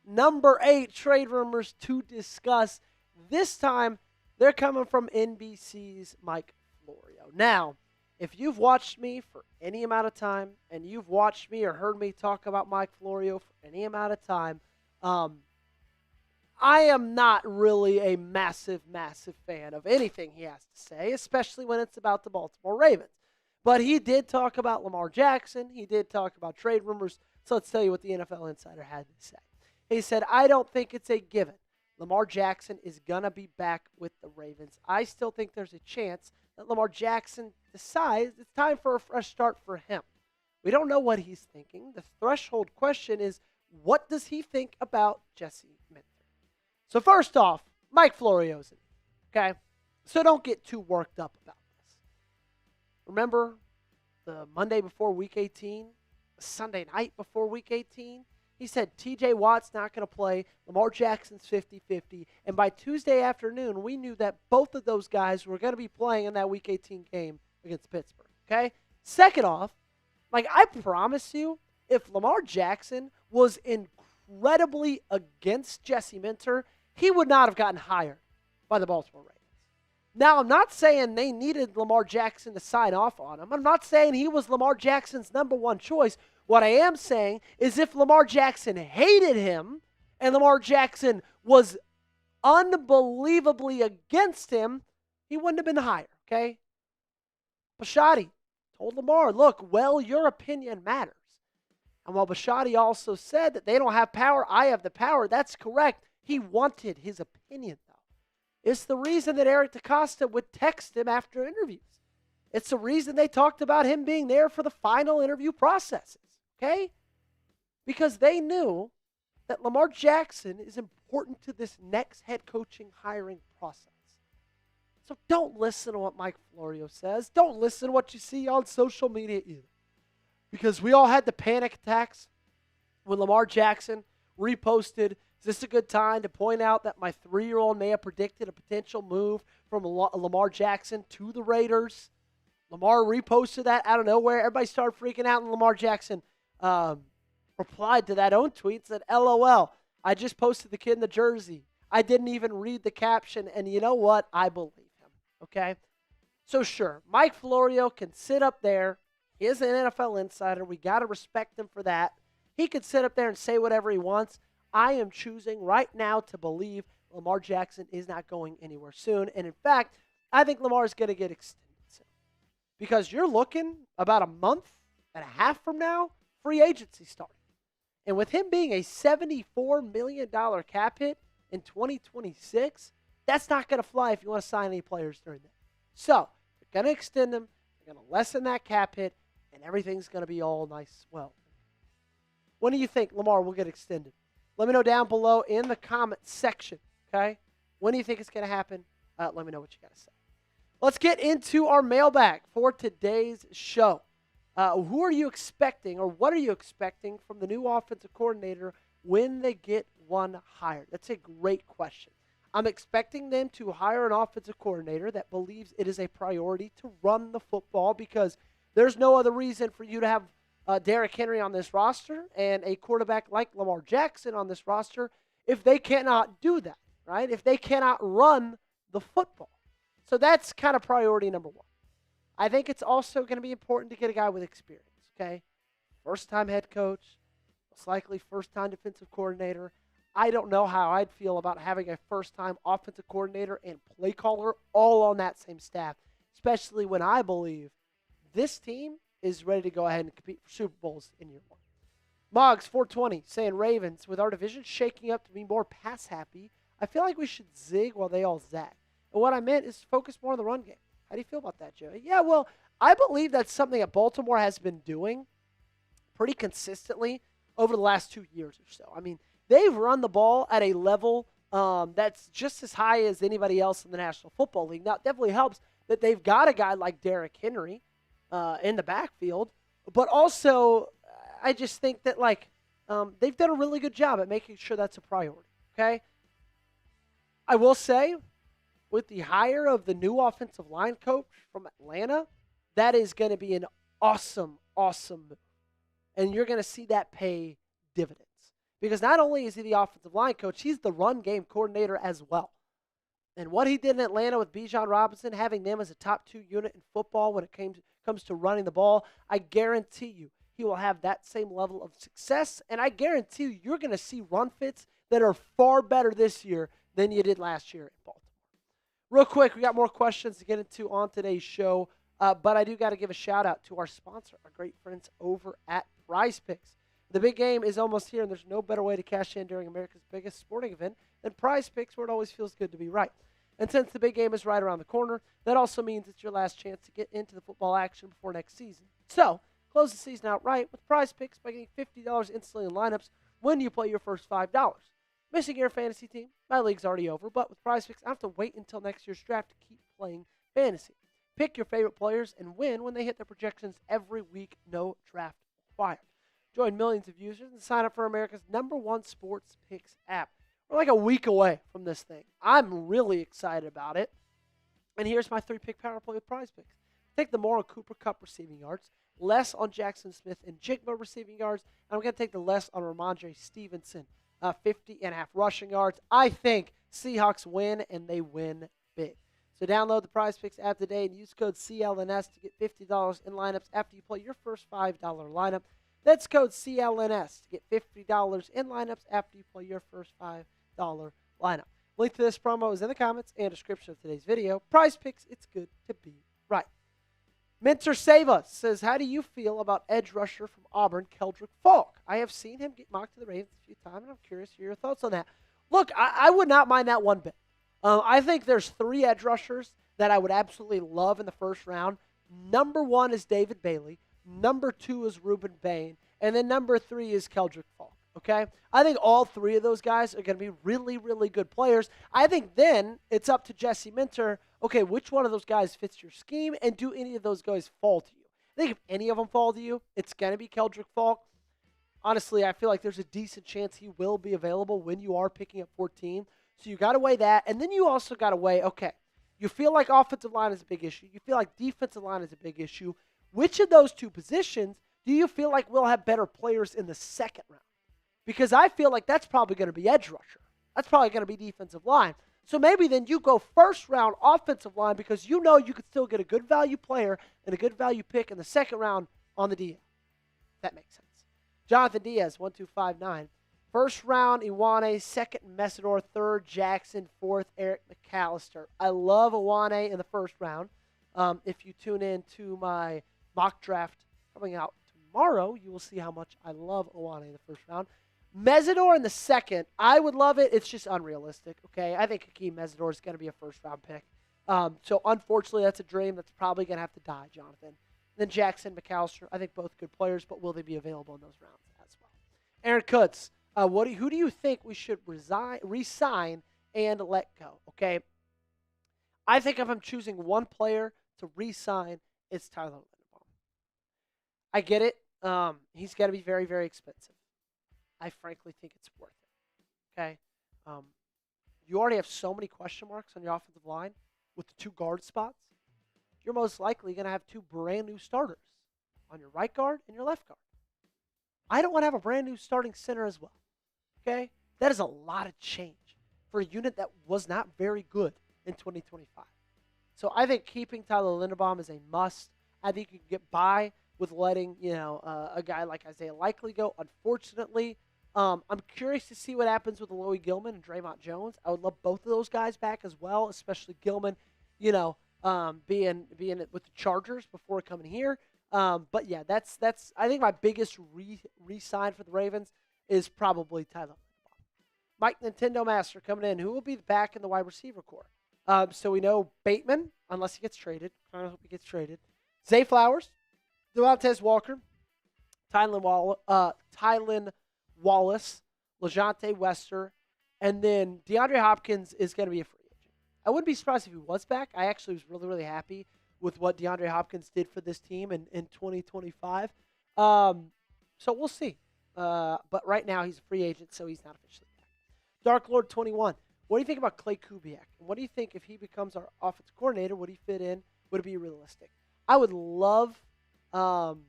number 8 trade rumors to discuss. This time, they're coming from NBC's Mike Florio. Now, if you've watched me for any amount of time and you've watched me or heard me talk about Mike Florio for any amount of time, I am not really a massive, massive fan of anything he has to say, especially when it's about the Baltimore Ravens. But he did talk about Lamar Jackson. He did talk about trade rumors. So let's tell you what the NFL Insider had to say. He said, I don't think it's a given. Lamar Jackson is going to be back with the Ravens. I still think there's a chance that Lamar Jackson decides it's time for a fresh start for him. We don't know what he's thinking. The threshold question is, what does he think about Jesse Minter? So first off, Mike Florio's in it, okay? So don't get too worked up about this. Remember the Monday before Week 18, the Sunday night before Week 18? He said T.J. Watt's not going to play, Lamar Jackson's 50-50, and by Tuesday afternoon, we knew that both of those guys were going to be playing in that Week 18 game against Pittsburgh, okay? Second off, like I promise you, if Lamar Jackson was incredibly against Jesse Minter, he would not have gotten hired by the Baltimore Ravens. Now, I'm not saying they needed Lamar Jackson to sign off on him. I'm not saying he was Lamar Jackson's number one choice. What I am saying is if Lamar Jackson hated him and Lamar Jackson was unbelievably against him, he wouldn't have been hired, okay? Bisciotti told Lamar, look, well, your opinion matters. And while Bisciotti also said that they don't have power, I have the power, that's correct. He wanted his opinion, though. It's the reason that Eric DaCosta would text him after interviews. It's the reason they talked about him being there for the final interview processes, okay? Because they knew that Lamar Jackson is important to this next head coaching hiring process. So don't listen to what Mike Florio says. Don't listen to what you see on social media either. Because we all had the panic attacks when Lamar Jackson reposted, is this a good time to point out that my 3-year-old may have predicted a potential move from Lamar Jackson to the Raiders? Lamar reposted that out of nowhere. Everybody started freaking out, and Lamar Jackson replied to that own tweet, said, LOL, I just posted the kid in the jersey. I didn't even read the caption, and you know what? I believe him, okay? So sure, Mike Florio can sit up there. He is an NFL insider. We got to respect him for that. He could sit up there and say whatever he wants. I am choosing right now to believe Lamar Jackson is not going anywhere soon. And in fact, I think Lamar is going to get extended soon. Because you're looking about a month and a half from now, free agency starting. And with him being a $74 million cap hit in 2026, that's not going to fly if you want to sign any players during that. So, they're going to extend him, they're going to lessen that cap hit, and everything's going to be all nice. Well, when do you think Lamar will get extended? Let me know down below in the comment section, okay? When do you think it's going to happen? Let me know what you got to say. Let's get into our mailbag for today's show. Who are you expecting, or what are you expecting from the new offensive coordinator when they get one hired? That's a great question. I'm expecting them to hire an offensive coordinator that believes it is a priority to run the football, because there's no other reason for you to have Derrick Henry on this roster and a quarterback like Lamar Jackson on this roster if they cannot do that, right? If they cannot run the football. So that's kind of priority number one. I think it's also going to be important to get a guy with experience, okay? First-time head coach, most likely first-time defensive coordinator. I don't know how I'd feel about having a first-time offensive coordinator and play caller all on that same staff, especially when I believe this team is ready to go ahead and compete for Super Bowls in year one. Moggs420 saying, Ravens, with our division shaking up to be more pass-happy, I feel like we should zig while they all zag. And what I meant is focus more on the run game. How do you feel about that, Joey? Yeah, well, I believe that's something that Baltimore has been doing pretty consistently over the last 2 years or so. I mean, they've run the ball at a level that's just as high as anybody else in the National Football League. Now, it definitely helps that they've got a guy like Derrick Henry in the backfield, but also I just think that, they've done a really good job at making sure that's a priority, okay? I will say, with the hire of the new offensive line coach from Atlanta, that is going to be an awesome, awesome move. And you're going to see that pay dividends. Because not only is he the offensive line coach, he's the run game coordinator as well. And what he did in Atlanta with Bijan Robinson, having them as a top 2 unit in football when it comes to running the ball, I guarantee you he will have that same level of success. And I guarantee you you're going to see run fits that are far better this year than you did last year in Baltimore. Real quick, we got more questions to get into on today's show, but I do got to give a shout-out to our sponsor, our great friends over at Prize Picks. The big game is almost here, and there's no better way to cash in during America's biggest sporting event than Prize Picks, where it always feels good to be right. And since the big game is right around the corner, that also means it's your last chance to get into the football action before next season. So, close the season out right with Prize Picks by getting $50 instantly in lineups when you play your first $5. Missing your fantasy team? My league's already over, but with Prize Picks, I don't have to wait until next year's draft to keep playing fantasy. Pick your favorite players and win when they hit their projections every week, no draft required. Join millions of users and sign up for America's #1 sports picks app. We're like a week away from this thing. I'm really excited about it. And here's my 3-pick power play with Prize Picks. Take the more on Cooper Kupp receiving yards, less on Jackson Smith and Jigba receiving yards, and I'm going to take the less on Ramondre Stevenson. 50.5 rushing yards. I think Seahawks win, and they win big. So download the Prize Picks app today and use code CLNS to get $50 in lineups after you play your first $5 lineup. That's code CLNS to get $50 in lineups after you play your first $5 lineup. Link to this promo is in the comments and description of today's video. Prize Picks, it's good to be right. Minter Save Us says, how do you feel about edge rusher from Auburn, Keldrick Falk? I have seen him get mocked to the Ravens a few times, and I'm curious to hear your thoughts on that. Look, I would not mind that one bit. I think there's 3 edge rushers that I would absolutely love in the first round. Number 1 is David Bailey. Number 2 is Reuben Bain. And then number 3 is Keldrick Falk. Okay? I think all 3 of those guys are going to be really, really good players. I think then it's up to Jesse Minter. Okay, which one of those guys fits your scheme, and do any of those guys fall to you? I think if any of them fall to you, it's going to be Keldrick Falk. Honestly, I feel like there's a decent chance he will be available when you are picking up 14. So you got to weigh that, and then you also got to weigh, okay, you feel like offensive line is a big issue. You feel like defensive line is a big issue. Which of those 2 positions do you feel like will have better players in the second round? Because I feel like that's probably going to be edge rusher. That's probably going to be defensive line. So maybe then you go first round offensive line because you know you could still get a good value player and a good value pick in the second round on the DL. That makes sense. Jonathan Diaz, 1259. First round, Iwane. Second, Messidor. Third, Jackson. Fourth, Eric McAllister. I love Iwane in the first round. If you tune in to my mock draft coming out tomorrow, you will see how much I love Iwane in the first round. Messidor in the second, I would love it. It's just unrealistic, okay? I think Hakeem Messidor is going to be a first-round pick. So, unfortunately, that's a dream that's probably going to have to die, Jonathan. Then Jackson, McAllister, I think both good players, but will they be available in those rounds as well? Aaron Kutz, who do you think we should re-sign and let go, okay? I think if I'm choosing one player to re-sign, it's Tyler Linderbaum. I get it. He's got to be very, very expensive. I frankly think it's worth it. Okay? You already have so many question marks on your offensive line with the 2 guard spots. You're most likely going to have 2 brand new starters on your right guard and your left guard. I don't want to have a brand new starting center as well. Okay? That is a lot of change for a unit that was not very good in 2025. So I think keeping Tyler Linderbaum is a must. I think you can get by with letting, a guy like Isaiah Likely go. Unfortunately, I'm curious to see what happens with Aloy Gilman and Draymond Jones. I would love both of those guys back as well, especially Gilman, being with the Chargers before coming here. But yeah, that's I think my biggest re-sign for the Ravens is probably Tyler Linderbaum. Mike Nintendo Master coming in. Who will be back in the wide receiver core? So we know Bateman, unless he gets traded. I hope he gets traded. Zay Flowers, Devontae Walker, Tylen Wallace, LeJounte Wester, and then DeAndre Hopkins is going to be a free agent. I wouldn't be surprised if he was back. I actually was really, really happy with what DeAndre Hopkins did for this team in 2025. So we'll see. But right now he's a free agent, so he's not officially back. Dark Lord 21. What do you think about Clay Kubiak? And what do you think if he becomes our offensive coordinator? Would he fit in? Would it be realistic? I would love that's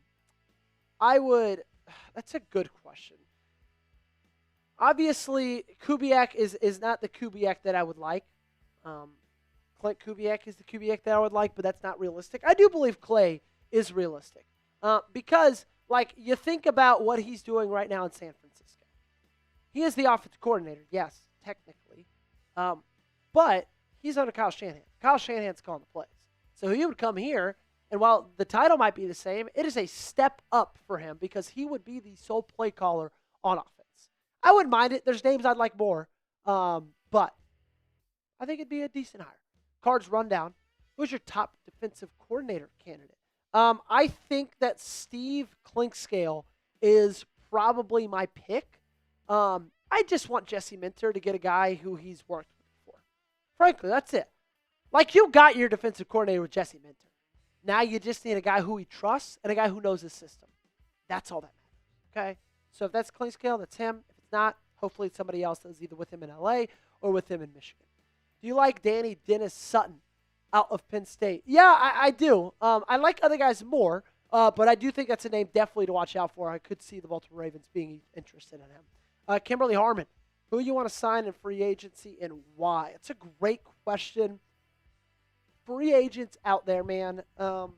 a good question. Obviously, Kubiak is not the Kubiak that I would like. Clint Kubiak is the Kubiak that I would like, but that's not realistic. I do believe Clay is realistic because, you think about what he's doing right now in San Francisco. He is the offensive coordinator, yes, technically, but he's under Kyle Shanahan. Kyle Shanahan's calling the plays. So he would come here, and while the title might be the same, it is a step up for him because he would be the sole play caller on offense. I wouldn't mind it. There's names I'd like more, but I think it'd be a decent hire. Cards rundown. Who's your top defensive coordinator candidate? I think that Steve Clinkscale is probably my pick. I just want Jesse Minter to get a guy who he's worked with before. Frankly, that's it. You got your defensive coordinator with Jesse Minter. Now you just need a guy who he trusts and a guy who knows his system. That's all that matters. Okay? So if that's Clinkscale, that's him. If it's not, hopefully it's somebody else that's either with him in LA or with him in Michigan. Do you like Danny Dennis Sutton out of Penn State? Yeah, I do. I like other guys more, but I do think that's a name definitely to watch out for. I could see the Baltimore Ravens being interested in him. Kimberly Harmon, who you want to sign in free agency and why? It's a great question. Free agents out there, man. How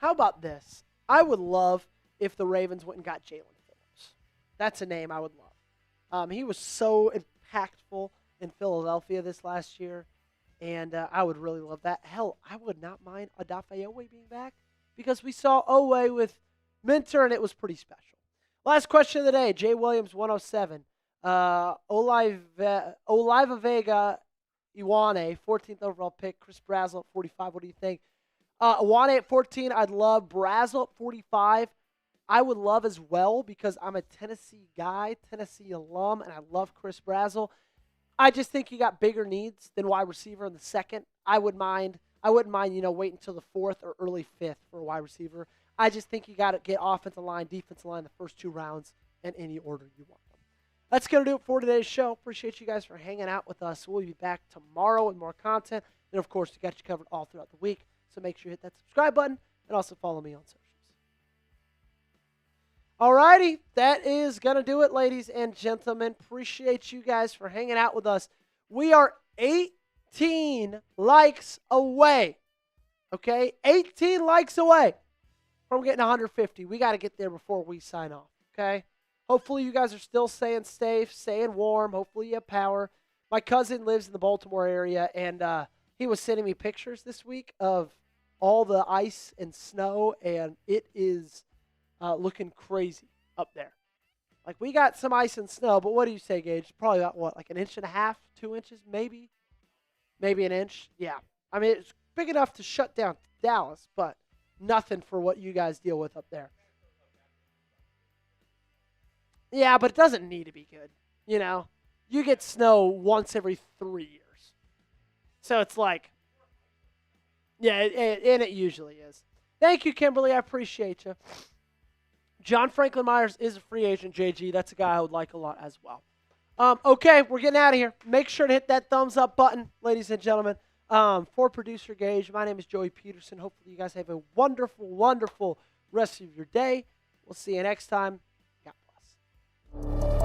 about this? I would love if the Ravens went and got Jalen Phillips. That's a name I would love. He was so impactful in Philadelphia this last year, and I would really love that. Hell, I would not mind Odafe Owe being back because we saw Owe with Minter, and it was pretty special. Last question of the day, Jay Williams 107. Oliva Vega Iwane, 14th overall pick. Chris Brazel at 45. What do you think? Iwane at 14, I'd love. Brazel at 45, I would love as well because I'm a Tennessee guy, Tennessee alum, and I love Chris Brazel. I just think he got bigger needs than wide receiver in the second. I wouldn't mind, waiting until the fourth or early fifth for a wide receiver. I just think you got to get offensive line, defensive line the first 2 rounds in any order you want them. That's going to do it for today's show. Appreciate you guys for hanging out with us. We'll be back tomorrow with more content. And, of course, we got you covered all throughout the week. So make sure you hit that subscribe button and also follow me on socials. All righty. That is going to do it, ladies and gentlemen. Appreciate you guys for hanging out with us. We are 18 likes away. Okay? 18 likes away from getting 150. We got to get there before we sign off. Okay? Hopefully you guys are still staying safe, staying warm. Hopefully you have power. My cousin lives in the Baltimore area, and he was sending me pictures this week of all the ice and snow, and it is looking crazy up there. Like, we got some ice and snow, but what do you say, Gage? Probably about, what, like an inch and a half, 2 inches, maybe? Maybe an inch? Yeah. I mean, it's big enough to shut down Dallas, but nothing for what you guys deal with up there. Yeah, but it doesn't need to be good. You know, you get snow once every 3 years. So it's like, yeah, and it usually is. Thank you, Kimberly. I appreciate you. John Franklin Myers is a free agent, JG. That's a guy I would like a lot as well. Okay, we're getting out of here. Make sure to hit that thumbs up button, ladies and gentlemen. For Producer Gage, my name is Joey Petersen. Hopefully you guys have a wonderful, wonderful rest of your day. We'll see you next time. God bless.